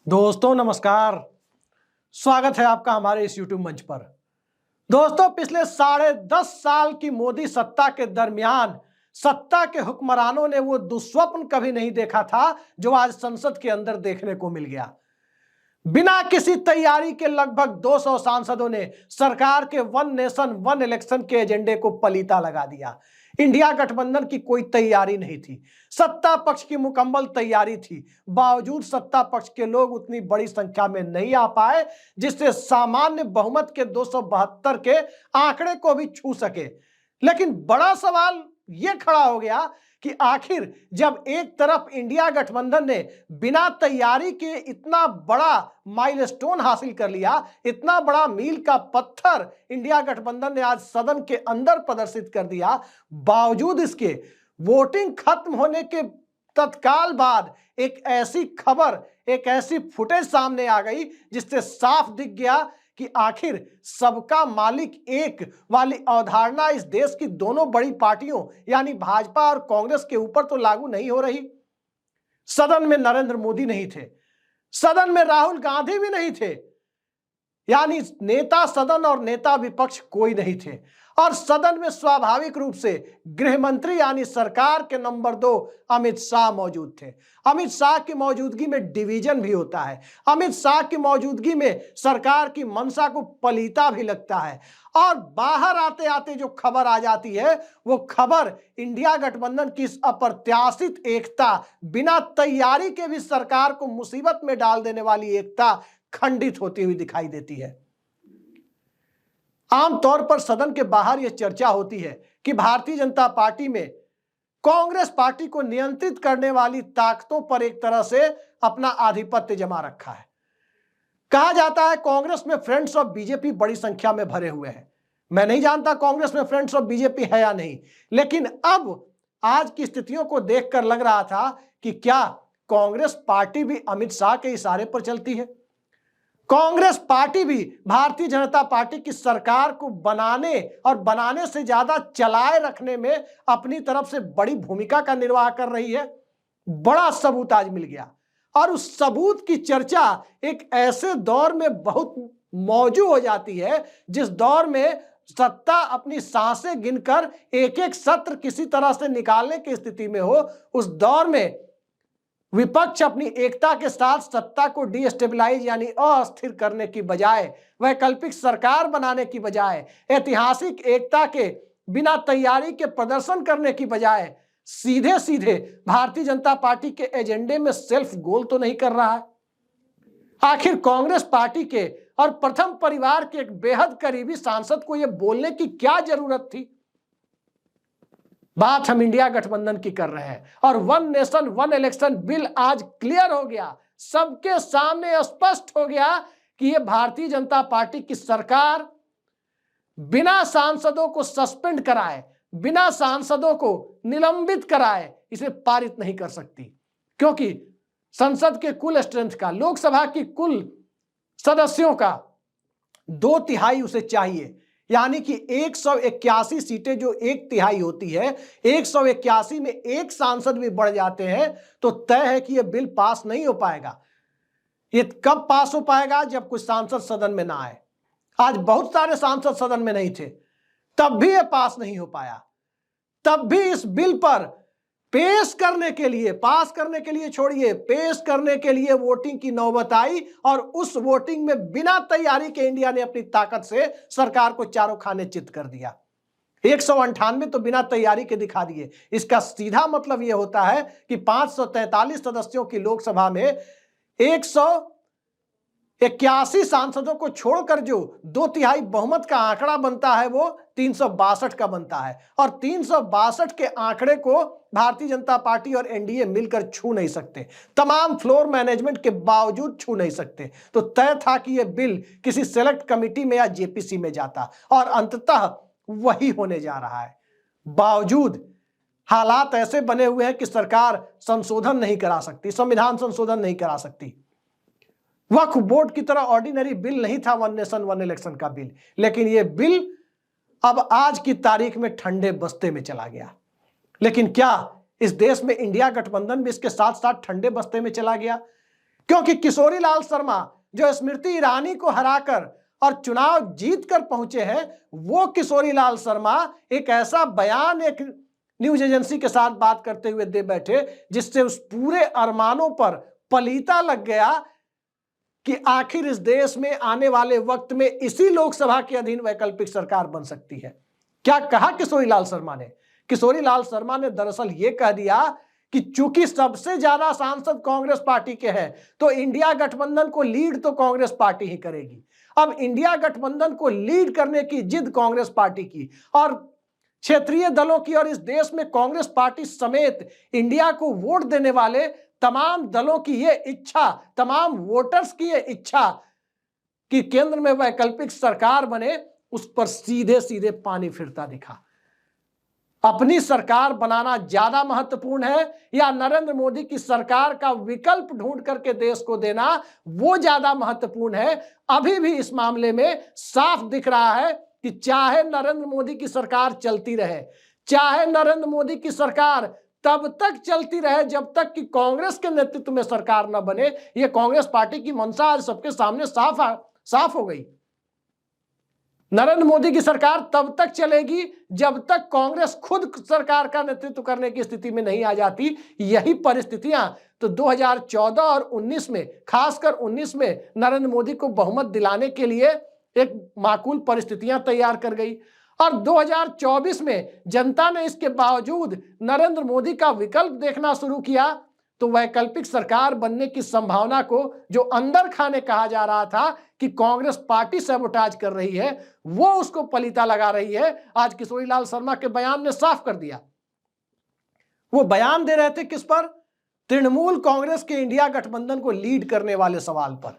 दोस्तों नमस्कार। स्वागत है आपका हमारे इस YouTube मंच पर। दोस्तों, पिछले 10.5 साल की मोदी सत्ता के दरमियान सत्ता के हुक्मरानों ने वो दुस्वप्न कभी नहीं देखा था जो आज संसद के अंदर देखने को मिल गया। बिना किसी तैयारी के लगभग 200 सांसदों ने सरकार के वन नेशन वन इलेक्शन के एजेंडे को पलीता लगा दिया। इंडिया गठबंधन की कोई तैयारी नहीं थी, सत्ता पक्ष की मुकम्मल तैयारी थी, बावजूद सत्ता पक्ष के लोग उतनी बड़ी संख्या में नहीं आ पाए जिससे सामान्य बहुमत के 272 के आंकड़े को भी छू सके। लेकिन बड़ा सवाल यह खड़ा हो गया कि आखिर जब एक तरफ इंडिया गठबंधन ने बिना तैयारी के इतना बड़ा माइलस्टोन हासिल कर लिया, इतना बड़ा मील का पत्थर इंडिया गठबंधन ने आज सदन के अंदर प्रदर्शित कर दिया, बावजूद इसके वोटिंग खत्म होने के तत्काल बाद एक ऐसी खबर, एक ऐसी फुटेज सामने आ गई जिससे साफ दिख गया कि आखिर सबका मालिक एक वाली अवधारणा इस देश की दोनों बड़ी पार्टियों यानी भाजपा और कांग्रेस के ऊपर तो लागू नहीं हो रही। सदन में नरेंद्र मोदी नहीं थे, सदन में राहुल गांधी भी नहीं थे, यानी नेता सदन और नेता विपक्ष कोई नहीं थे। और सदन में स्वाभाविक रूप से गृह मंत्री यानी सरकार के नंबर 2 अमित शाह मौजूद थे। अमित शाह की मौजूदगी में डिवीजन भी होता है, अमित शाह की मौजूदगी में सरकार की मंशा को पलीता भी लगता है। और बाहर आते आते जो खबर आ जाती है वो खबर इंडिया गठबंधन की इस अप्रत्याशित एकता, बिना तैयारी के भी सरकार को मुसीबत में डाल देने वाली एकता खंडित होती हुई दिखाई देती है। आमतौर पर सदन के बाहर यह चर्चा होती है कि भारतीय जनता पार्टी में कांग्रेस पार्टी को नियंत्रित करने वाली ताकतों पर एक तरह से अपना आधिपत्य जमा रखा है। कहा जाता है कांग्रेस में फ्रेंड्स ऑफ बीजेपी बड़ी संख्या में भरे हुए हैं। मैं नहीं जानता कांग्रेस में फ्रेंड्स ऑफ बीजेपी है या नहीं, लेकिन अब आज की स्थितियों को देखकर लग रहा था कि क्या कांग्रेस पार्टी भी अमित शाह के इशारे पर चलती है। कांग्रेस पार्टी भी भारतीय जनता पार्टी की सरकार को बनाने और बनाने से ज्यादा चलाए रखने में अपनी तरफ से बड़ी भूमिका का निर्वाह कर रही है। बड़ा सबूत आज मिल गया और उस सबूत की चर्चा एक ऐसे दौर में बहुत मौजू हो जाती है जिस दौर में सत्ता अपनी सांसें गिनकर एक एक सत्र किसी तरह से निकालने की स्थिति में हो। उस दौर में विपक्ष अपनी एकता के साथ सत्ता को डिस्टेबलाइज यानी अस्थिर करने की बजाय, वैकल्पिक सरकार बनाने की बजाय, ऐतिहासिक एकता के बिना तैयारी के प्रदर्शन करने की बजाय सीधे सीधे भारतीय जनता पार्टी के एजेंडे में सेल्फ गोल तो नहीं कर रहा है। आखिर कांग्रेस पार्टी के और प्रथम परिवार के एक बेहद करीबी सांसद को यह बोलने की क्या जरूरत थी। बात हम इंडिया गठबंधन की कर रहे हैं और one nation one election bill आज क्लियर हो गया, सबके सामने स्पष्ट हो गया कि यह भारतीय जनता पार्टी की सरकार बिना सांसदों को सस्पेंड कराए, बिना सांसदों को निलंबित कराए इसे पारित नहीं कर सकती, क्योंकि संसद के कुल स्ट्रेंथ का, लोकसभा की कुल सदस्यों का 2/3 उसे चाहिए, यानी कि 181 सीटें जो 1/3 होती है, 181 में एक सांसद भी बढ़ जाते हैं तो तय है कि यह बिल पास नहीं हो पाएगा। ये कब पास हो पाएगा? जब कुछ सांसद सदन में ना आए। आज बहुत सारे सांसद सदन में नहीं थे, तब भी यह पास नहीं हो पाया। तब भी इस बिल पर पेश करने के लिए, पास करने के लिए छोड़िए, पेश करने के लिए वोटिंग की नौबत आई और उस वोटिंग में बिना तैयारी के इंडिया ने अपनी ताकत से सरकार को चारों खाने चित कर दिया। 198 तो बिना तैयारी के दिखा दिए। इसका सीधा मतलब यह होता है कि 543 सदस्यों की लोकसभा में 181 सांसदों को छोड़कर जो 2/3 बहुमत का आंकड़ा बनता है वो 362 का बनता है और 362 के आंकड़े को भारतीय जनता पार्टी और एनडीए मिलकर छू नहीं सकते, तमाम फ्लोर मैनेजमेंट के बावजूद छू नहीं सकते। तो तय था कि यह बिल किसी सेलेक्ट कमिटी में या जेपीसी में जाता और अंततः वही होने जा रहा है। बावजूद हालात ऐसे बने हुए हैं कि सरकार संशोधन नहीं करा सकती, संविधान संशोधन नहीं करा सकती। वक्फ बोर्ड की तरह ऑर्डिनरी बिल नहीं था वन नेशन वन इलेक्शन का बिल, लेकिन यह बिल अब आज की तारीख में ठंडे बस्ते में चला गया। लेकिन क्या इस देश में इंडिया गठबंधन भी इसके साथ साथ ठंडे बस्ते में चला गया? क्योंकि किशोरी लाल शर्मा जो स्मृति ईरानी को हराकर और चुनाव जीत कर पहुंचे हैं, वो किशोरी लाल शर्मा एक ऐसा बयान एक न्यूज एजेंसी के साथ बात करते हुए दे बैठे जिससे उस पूरे अरमानों पर पलीता लग गया कि आखिर इस देश में आने वाले वक्त में इसी लोकसभा के अधीन वैकल्पिक सरकार बन सकती है। क्या कहा किशोरी लाल शर्मा ने? किशोरी लाल शर्मा ने दरअसल यह कह दिया कि चूंकि सबसे ज्यादा सांसद कांग्रेस पार्टी के हैं तो इंडिया गठबंधन को लीड तो कांग्रेस पार्टी ही करेगी। अब इंडिया गठबंधन को लीड करने की जिद कांग्रेस पार्टी की और क्षेत्रीय दलों की और इस देश में कांग्रेस पार्टी समेत इंडिया को वोट देने वाले तमाम दलों की यह इच्छा, तमाम वोटर्स की यह इच्छा कि केंद्र में वैकल्पिक सरकार बने, उस पर सीधे सीधे पानी फिरता दिखा। अपनी सरकार बनाना ज्यादा महत्वपूर्ण है या नरेंद्र मोदी की सरकार का विकल्प ढूंढ करके देश को देना वो ज्यादा महत्वपूर्ण है? अभी भी इस मामले में साफ दिख रहा है कि चाहे नरेंद्र मोदी की सरकार चलती रहे, चाहे नरेंद्र मोदी की सरकार तब तक चलती रहे जब तक कि कांग्रेस के नेतृत्व में सरकार न बने। यह कांग्रेस पार्टी की मंशा आज सबके सामने साफ हो गई। नरेंद्र मोदी की सरकार तब तक चलेगी जब तक कांग्रेस खुद सरकार का नेतृत्व करने की स्थिति में नहीं आ जाती। यही परिस्थितियां तो 2014 और 19 में, खासकर 19 में नरेंद्र मोदी को बहुमत दिलाने के लिए एक माकूल परिस्थितियां तैयार कर गई और 2024 में जनता ने इसके बावजूद नरेंद्र मोदी का विकल्प देखना शुरू किया तो वैकल्पिक सरकार बनने की संभावना को जो अंदर खाने कहा जा रहा था कि कांग्रेस पार्टी सैबोटाज कर रही है, वो उसको पलीता लगा रही है। आज किशोरी लाल शर्मा के बयान ने साफ कर दिया। वो बयान दे रहे थे किस पर? तृणमूल कांग्रेस के इंडिया गठबंधन को लीड करने वाले सवाल पर।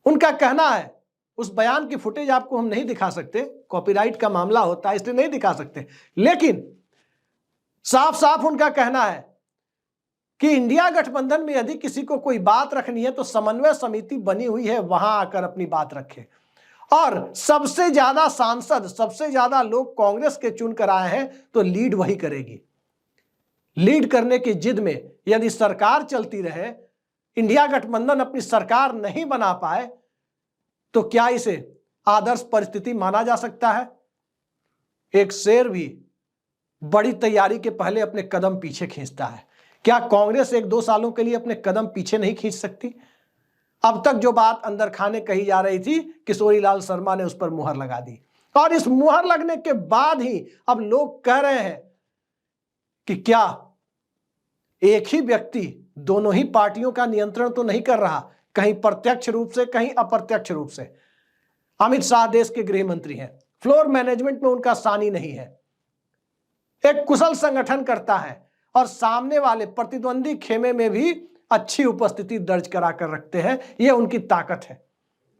उनका कहना है, उस बयान की फुटेज आपको हम नहीं दिखा सकते, कॉपीराइट का मामला होता है इसलिए नहीं दिखा सकते, लेकिन साफ साफ उनका कहना है कि इंडिया गठबंधन में यदि किसी को कोई बात रखनी है तो समन्वय समिति बनी हुई है, वहां आकर अपनी बात रखे। और सबसे ज्यादा सांसद, सबसे ज्यादा लोग कांग्रेस के चुन कर आए हैं तो लीड वही करेगी। लीड करने की जिद में यदि सरकार चलती रहे, इंडिया गठबंधन अपनी सरकार नहीं बना पाए तो क्या इसे आदर्श परिस्थिति माना जा सकता है? एक शेर भी बड़ी तैयारी के पहले अपने कदम पीछे खींचता है। क्या कांग्रेस 1-2 सालों के लिए अपने कदम पीछे नहीं खींच सकती? अब तक जो बात अंदर खाने कही जा रही थी, किशोरी लाल शर्मा ने उस पर मुहर लगा दी और इस मुहर लगने के बाद ही अब लोग कह रहे हैं कि क्या एक ही व्यक्ति दोनों ही पार्टियों का नियंत्रण तो नहीं कर रहा, कहीं प्रत्यक्ष रूप से कहीं अप्रत्यक्ष रूप से। अमित शाह देश के गृह मंत्री हैं, फ्लोर मैनेजमेंट में उनका सानी नहीं है, एक कुशल संगठन करता है और सामने वाले प्रतिद्वंदी खेमे में भी अच्छी उपस्थिति दर्ज करा कर रखते हैं। यह उनकी ताकत है।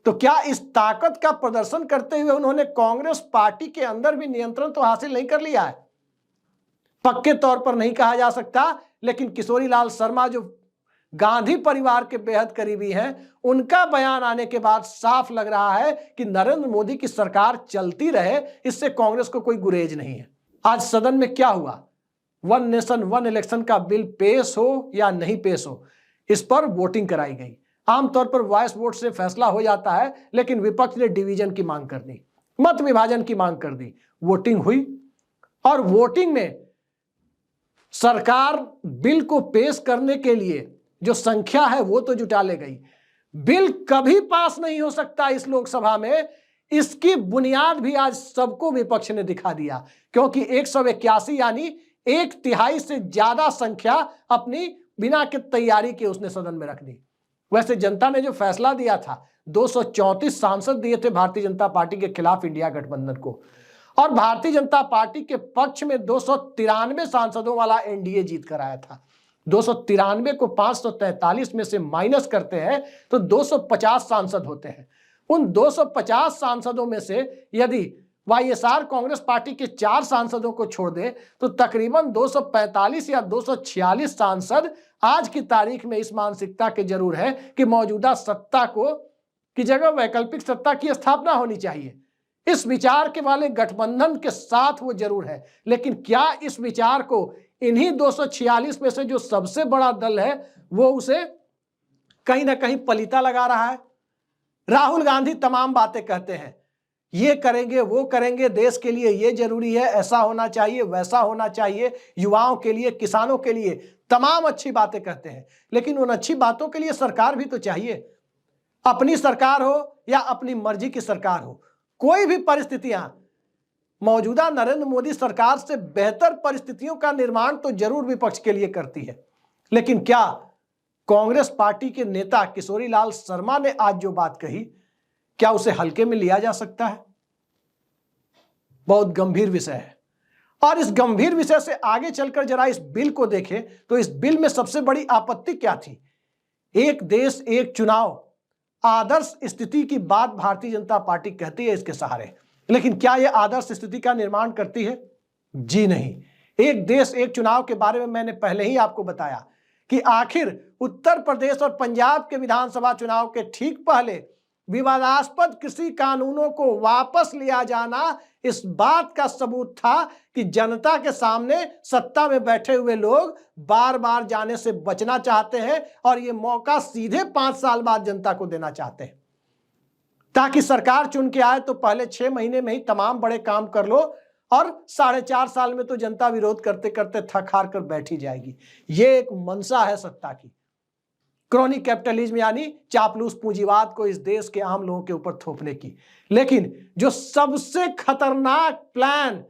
तो क्या इस ताकत का प्रदर्शन करते हुए उन्होंने कांग्रेस पार्टी के अंदर भी नियंत्रण तो हासिल नहीं कर लिया है? पक्के तौर पर नहीं कहा जा सकता, लेकिन किशोरी लाल शर्मा जो गांधी परिवार के बेहद करीबी हैं, उनका बयान आने के बाद साफ लग रहा है कि नरेंद्र मोदी की सरकार चलती रहे, इससे कांग्रेस को कोई गुरेज नहीं है। आज सदन में क्या हुआ? वन नेशन वन इलेक्शन का बिल पेश हो या नहीं पेश हो, इस पर वोटिंग कराई गई। आमतौर पर वॉइस वोट से फैसला हो जाता है, लेकिन विपक्ष ने डिवीजन की मांग कर दी, मत विभाजन की मांग कर दी। वोटिंग हुई और वोटिंग में सरकार बिल को पेश करने के लिए जो संख्या है वो तो जुटा ले गई। बिल कभी पास नहीं हो सकता इस लोकसभा में, इसकी बुनियाद भी आज सबको विपक्ष ने दिखा दिया, क्योंकि 181 यानी 1/3 से ज्यादा संख्या अपनी बिना के तैयारी के उसने सदन में रख दी। वैसे जनता ने जो फैसला दिया था, 234 सांसद दिए थे भारतीय जनता पार्टी के खिलाफ इंडिया गठबंधन को, और भारतीय जनता पार्टी के पक्ष में 293 सांसदों वाला एनडीए जीत कर आया था। 293 को 543 में से माइनस करते हैं तो 250 सांसद होते हैं। उन 250 सांसदों में से यदि वाईएसआर कांग्रेस पार्टी के 4 सांसदों को छोड़ दे तो तकरीबन 245 या 246 सांसद आज की तारीख में इस मानसिकता के जरूर है कि मौजूदा सत्ता को की जगह वैकल्पिक सत्ता की स्थापना होनी चाहिए। इस विचार के वाले गठबंधन के साथ वो जरूर है, लेकिन क्या इस विचार को इन्हीं 246 में से जो सबसे बड़ा दल है वो उसे कहीं ना कहीं पलीता लगा रहा है। राहुल गांधी तमाम बातें कहते हैं, ये करेंगे वो करेंगे, देश के लिए ये जरूरी है, ऐसा होना चाहिए वैसा होना चाहिए, युवाओं के लिए, किसानों के लिए, तमाम अच्छी बातें कहते हैं। लेकिन उन अच्छी बातों के लिए सरकार भी तो चाहिए। अपनी सरकार हो या अपनी मर्जी की सरकार हो, कोई भी परिस्थितियां मौजूदा नरेंद्र मोदी सरकार से बेहतर परिस्थितियों का निर्माण तो जरूर विपक्ष के लिए करती है। लेकिन क्या कांग्रेस पार्टी के नेता किशोरी लाल शर्मा ने आज जो बात कही, क्या उसे हल्के में लिया जा सकता है? बहुत गंभीर विषय है। और इस गंभीर विषय से आगे चलकर जरा इस बिल को देखें तो इस बिल में सबसे बड़ी आपत्ति क्या थी? एक देश एक चुनाव आदर्श स्थिति की बात भारतीय जनता पार्टी कहती है इसके सहारे, लेकिन क्या यह आदर्श स्थिति का निर्माण करती है? जी नहीं। एक देश एक चुनाव के बारे में मैंने पहले ही आपको बताया कि आखिर उत्तर प्रदेश और पंजाब के विधानसभा चुनाव के ठीक पहले विवादास्पद कृषि कानूनों को वापस लिया जाना इस बात का सबूत था कि जनता के सामने सत्ता में बैठे हुए लोग बार बार जाने से बचना चाहते हैं और ये मौका सीधे 5 साल बाद जनता को देना चाहते हैं, ताकि सरकार चुन के आए तो पहले 6 महीने में ही तमाम बड़े काम कर लो और 4.5 साल में तो जनता विरोध करते करते थक हार कर बैठी जाएगी। ये एक मंशा है सत्ता की, क्रोनी कैपिटलिज्म यानी चापलूस पूंजीवाद को इस देश के आम लोगों के ऊपर थोपने की। लेकिन जो सबसे खतरनाक प्लान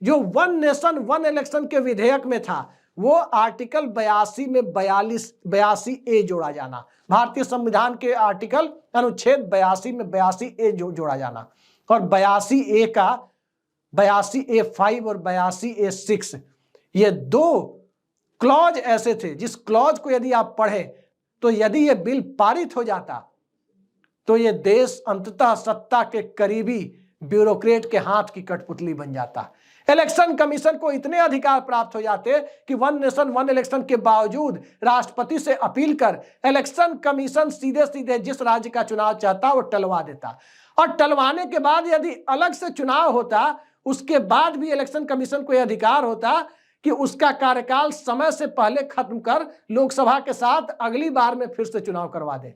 जो वन नेशन वन इलेक्शन के विधेयक में था, वो आर्टिकल 82 में 82A जोड़ा जाना, भारतीय संविधान के आर्टिकल अनुच्छेद 82 में 82A जोड़ा जाना, और 82A का 82A5 और 82A6, ये 2 क्लॉज ऐसे थे जिस क्लॉज को यदि आप पढ़े तो यदि ये बिल पारित हो जाता तो ये देश अंततः सत्ता के करीबी ब्यूरोक्रेट के हाथ की कठपुतली बन जाता। इलेक्शन कमीशन को इतने अधिकार प्राप्त हो जाते कि वन नेशन वन इलेक्शन के बावजूद राष्ट्रपति से अपील कर इलेक्शन कमीशन सीधे सीधे जिस राज्य का चुनाव चाहता वो टलवा देता, और टलवाने के बाद यदि अलग से चुनाव होता उसके बाद भी इलेक्शन कमीशन को यह अधिकार होता कि उसका कार्यकाल समय से पहले खत्म कर लोकसभा के साथ अगली बार में फिर से चुनाव करवा दे।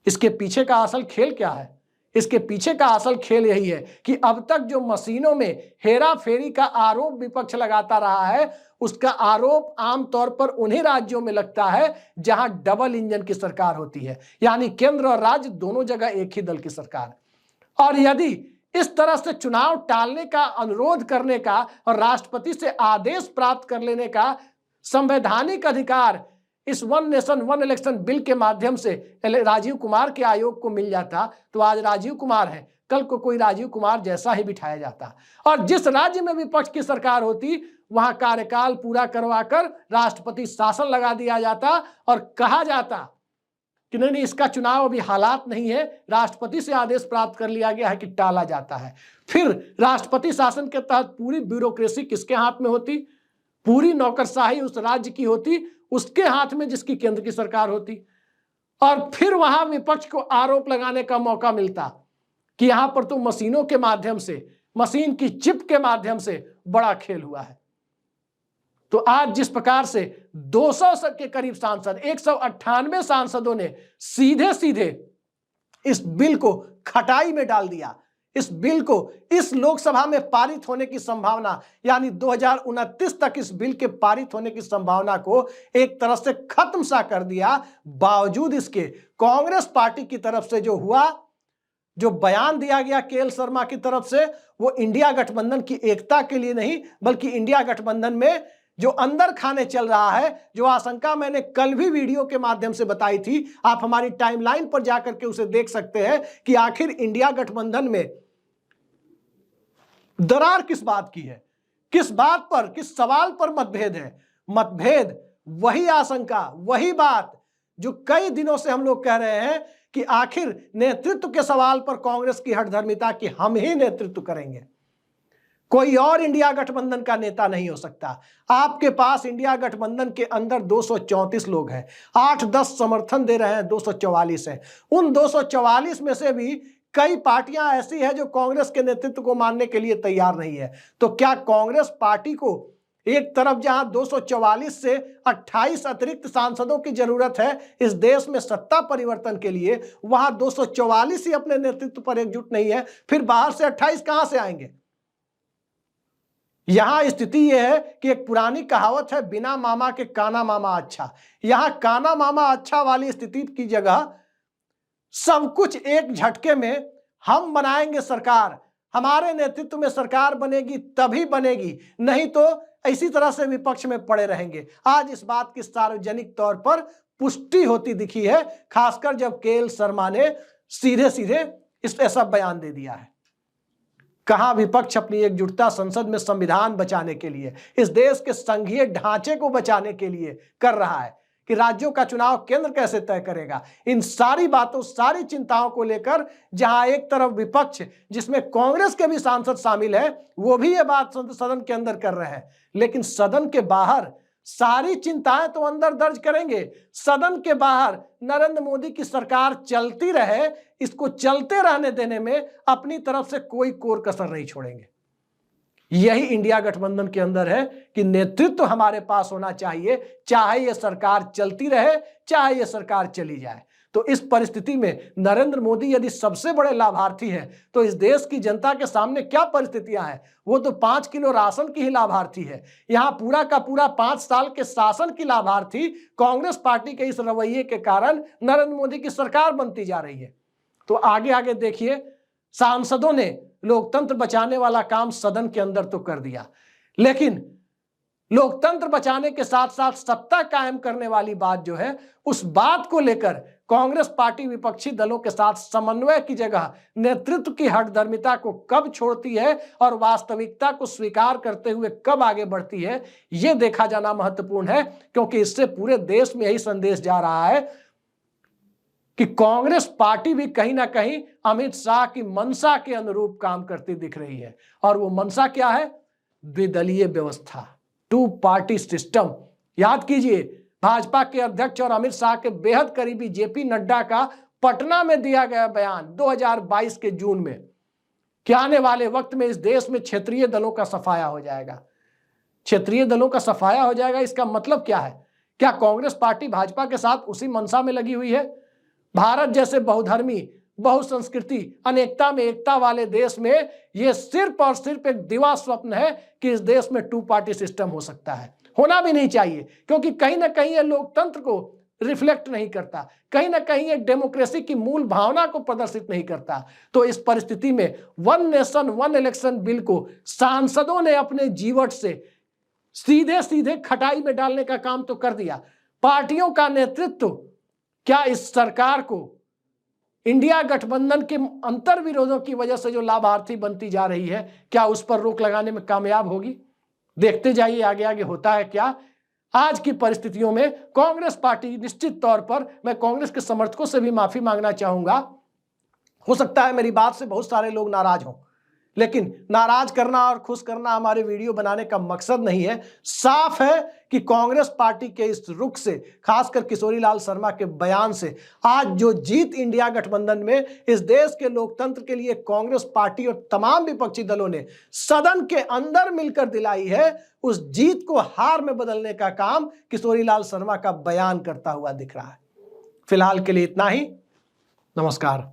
इसके पीछे का असल खेल क्या है? इसके पीछे का असल खेल यही है कि अब तक जो मशीनों में हेरा फेरी का आरोप विपक्ष लगाता रहा है, उसका आरोप आमतौर पर उन्हीं राज्यों में लगता है जहां डबल इंजन की सरकार होती है, यानी केंद्र और राज्य दोनों जगह एक ही दल की सरकार। और यदि इस तरह से चुनाव टालने का अनुरोध करने का और राष्ट्रपति से आदेश प्राप्त कर लेने का संवैधानिक अधिकार इस one nation one election bill के माध्यम से राजीव कुमार के आयोग को मिल जाता तो आज राजीव कुमार है, कल को कोई राजीव कुमार जैसा ही बिठाया जाता, और जिस राज्य में विपक्ष की सरकार होती वहां कार्यकाल पूरा करवाकर राष्ट्रपति शासन लगा दिया जाता और कहा जाता कि नहीं इसका चुनाव अभी हालात नहीं है, राष्ट्रपति से आदेश प्राप्त कर लिया गया है कि टाला जाता है। फिर राष्ट्रपति शासन के तहत पूरी ब्यूरोक्रेसी किसके हाथ में होती? पूरी नौकरशाही उस राज्य की होती, उसके हाथ में जिसकी केंद्र की सरकार होती। और फिर वहां विपक्ष को आरोप लगाने का मौका मिलता कि यहां पर तो मशीनों के माध्यम से, मशीन की चिप के माध्यम से बड़ा खेल हुआ है। तो आज जिस प्रकार से 200 के करीब सांसद, 198 सांसदों ने सीधे सीधे इस बिल को खटाई में डाल दिया, इस बिल को इस लोकसभा में पारित होने की संभावना यानी 2029 तक इस बिल के पारित होने की संभावना को एक तरह से खत्म सा कर दिया। बावजूद इसके कांग्रेस पार्टी की तरफ से जो हुआ, जो बयान दिया गया केएल शर्मा की तरफ से, वो इंडिया गठबंधन की एकता के लिए नहीं बल्कि इंडिया गठबंधन में जो अंदर खाने चल रहा है, जो आशंका मैंने कल भी वीडियो के माध्यम से बताई थी, आप हमारी टाइमलाइन पर जाकर के उसे देख सकते हैं कि आखिर इंडिया गठबंधन में दरार किस बात की है, किस बात पर, किस सवाल पर मतभेद है। मतभेद वही आशंका, वही बात जो कई दिनों से हम लोग कह रहे हैं कि आखिर नेतृत्व के सवाल पर कांग्रेस की हठधर्मिता कि हम ही नेतृत्व करेंगे, कोई और इंडिया गठबंधन का नेता नहीं हो सकता। आपके पास इंडिया गठबंधन के अंदर 234 लोग हैं, 8-10 समर्थन दे रहे हैं, 244 है। उन 244 में से भी कई पार्टियां ऐसी हैं जो कांग्रेस के नेतृत्व को मानने के लिए तैयार नहीं है। तो क्या कांग्रेस पार्टी को एक तरफ जहां 244 से 28 अतिरिक्त सांसदों की जरूरत है इस देश में सत्ता परिवर्तन के लिए, वहां 244 ही अपने नेतृत्व पर एकजुट नहीं है, फिर बाहर से 28 कहां से आएंगे। यहां स्थिति यह है कि एक पुरानी कहावत है, बिना मामा के काना मामा अच्छा। यहां काना मामा अच्छा वाली स्थिति की जगह सब कुछ एक झटके में हम बनाएंगे सरकार, हमारे नेतृत्व में सरकार बनेगी तभी बनेगी, नहीं तो इसी तरह से विपक्ष में पड़े रहेंगे। आज इस बात की सार्वजनिक तौर पर पुष्टि होती दिखी है, खासकर जब के एल शर्मा ने सीधे सीधे इस ऐसा बयान दे दिया है। कहां विपक्ष अपनी एकजुटता संसद में संविधान बचाने के लिए, इस देश के संघीय ढांचे को बचाने के लिए कर रहा है कि राज्यों का चुनाव केंद्र कैसे तय करेगा। इन सारी बातों, सारी चिंताओं को लेकर जहां एक तरफ विपक्ष जिसमें कांग्रेस के भी सांसद शामिल है वो भी ये बात सदन के अंदर कर रहे हैं, लेकिन सदन के बाहर सारी चिंताएं तो अंदर दर्ज करेंगे, सदन के बाहर नरेंद्र मोदी की सरकार चलती रहे, इसको चलते रहने देने में अपनी तरफ से कोई कोर कसर नहीं छोड़ेंगे। यही इंडिया गठबंधन के अंदर है कि नेतृत्व हमारे पास होना चाहिए, चाहे यह सरकार चलती रहे चाहे यह सरकार चली जाए। तो इस परिस्थिति में नरेंद्र मोदी यदि सबसे बड़े लाभार्थी हैं तो इस देश की जनता के सामने क्या परिस्थितियां हैं। वो तो 5 किलो राशन की ही लाभार्थी है। यहां पूरा का पूरा 5 साल के शासन की लाभार्थी कांग्रेस पार्टी के इस रवैये के कारण नरेंद्र मोदी की सरकार बनती जा रही है। तो आगे आगे देखिए, सांसदों ने लोकतंत्र बचाने वाला काम सदन के अंदर तो कर दिया, लेकिन लोकतंत्र बचाने के साथ साथ सत्ता कायम करने वाली बात जो है, उस बात को लेकर कांग्रेस पार्टी विपक्षी दलों के साथ समन्वय की जगह नेतृत्व की हठधर्मिता को कब छोड़ती है और वास्तविकता को स्वीकार करते हुए कब आगे बढ़ती है, यह देखा जाना महत्वपूर्ण है, क्योंकि इससे पूरे देश में यही संदेश जा रहा है कि कांग्रेस पार्टी भी कहीं ना कहीं अमित शाह की मंशा के अनुरूप काम करती दिख रही है। और वो मंशा क्या है? द्विदलीय व्यवस्था, 2 पार्टी सिस्टम। याद कीजिए, भाजपा के अध्यक्ष और अमित शाह के बेहद करीबी जेपी नड्डा का पटना में दिया गया बयान 2022 के जून में कि आने वाले वक्त में इस देश में क्षेत्रीय दलों का सफाया हो जाएगा। क्षेत्रीय दलों का सफाया हो जाएगा, इसका मतलब क्या है? क्या कांग्रेस पार्टी भाजपा के साथ उसी मंशा में लगी हुई है? भारत जैसे बहुधर्मी, बहुसंस्कृति, अनेकता में एकता वाले देश में यह सिर्फ और सिर्फ एक दिवा स्वप्न है कि इस देश में 2 पार्टी सिस्टम हो सकता है। होना भी नहीं चाहिए, क्योंकि कहीं ना कहीं यह लोकतंत्र को रिफ्लेक्ट नहीं करता, कहीं ना कहीं ये डेमोक्रेसी की मूल भावना को प्रदर्शित नहीं करता। तो इस परिस्थिति में 1 नेशन 1 इलेक्शन बिल को सांसदों ने अपने जीवट से सीधे सीधे खटाई में डालने का काम तो कर दिया। पार्टियों का नेतृत्व क्या इस सरकार को इंडिया गठबंधन के अंतर विरोधों की वजह से जो लाभार्थी बनती जा रही है, क्या उस पर रोक लगाने में कामयाब होगी? देखते जाइए आगे आगे होता है क्या। आज की परिस्थितियों में कांग्रेस पार्टी निश्चित तौर पर, मैं कांग्रेस के समर्थकों से भी माफी मांगना चाहूंगा, हो सकता है मेरी बात से बहुत सारे लोग नाराज हों, लेकिन नाराज करना और खुश करना हमारे वीडियो बनाने का मकसद नहीं है। साफ है कि कांग्रेस पार्टी के इस रुख से, खासकर किशोरी लाल शर्मा के बयान से, आज जो जीत इंडिया गठबंधन में इस देश के लोकतंत्र के लिए कांग्रेस पार्टी और तमाम विपक्षी दलों ने सदन के अंदर मिलकर दिलाई है, उस जीत को हार में बदलने का काम किशोरी लाल शर्मा का बयान करता हुआ दिख रहा है। फिलहाल के लिए इतना ही। नमस्कार।